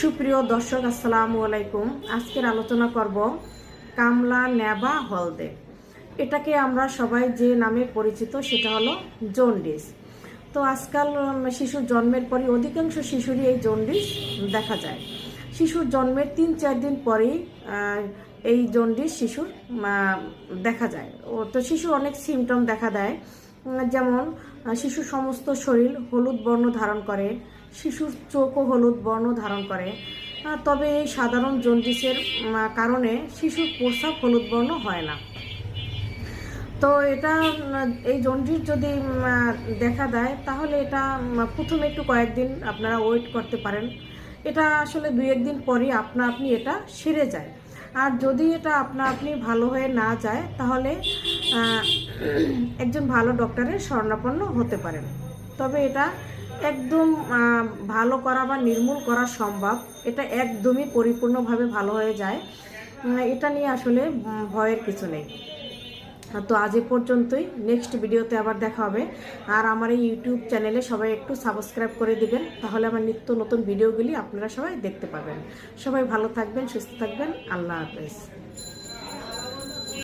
সুপ্রিয় দর্শক, আসসালামু আলাইকুম। আজকের আলোচনা করব কামলা নেবা হলদে। এটাকে আমরা সবাই যে নামে পরিচিত সেটা হলো জন্ডিস। তো আজকাল শিশুর জন্মের পরই অধিকাংশ শিশুরই এই জন্ডিস দেখা যায়। শিশুর জন্মের 3-4 দিন পরেই এই জন্ডিস শিশুর দেখা যায়। তো শিশুর অনেক সিমটম দেখা দেয়, যেমন শিশুর সমস্ত শরীর হলুদ বর্ণ ধারণ করে, শিশুর চোখও হলুদ বর্ণ ধারণ করে। তবে এই সাধারণ জন্ডিসের কারণে শিশুর প্রস্রাব হলুদ বর্ণ হয় না। তো এটা এই জন্ডিস যদি দেখা দেয় তাহলে এটা প্রথমে একটু কয়েকদিন আপনারা ওয়েট করতে পারেন। এটা আসলে 2-1 দিন পরই আপনি এটা সেরে যায়। আর যদি এটা আপনি ভালো হয়ে না যায় তাহলে একজন ভালো ডক্টরের শরণাপন্ন হতে পারেন। তবে এটা একদম ভালো করা বা নির্মূল করা সম্ভব। এটা একদমই পরিপূর্ণভাবে ভালো হয়ে যায়। এটা নিয়ে আসলে ভয়ের কিছু নেই। তো আজ এ পর্যন্তই। নেক্সট ভিডিওতে আবার দেখা হবে। আর আমার এই ইউটিউব চ্যানেলে সবাই একটু সাবস্ক্রাইব করে দিবেন, তাহলে আমার নিত্য নতুন ভিডিওগুলি আপনারা সবাই দেখতে পাবেন। সবাই ভালো থাকবেন, সুস্থ থাকবেন। আল্লাহ হাফেজ।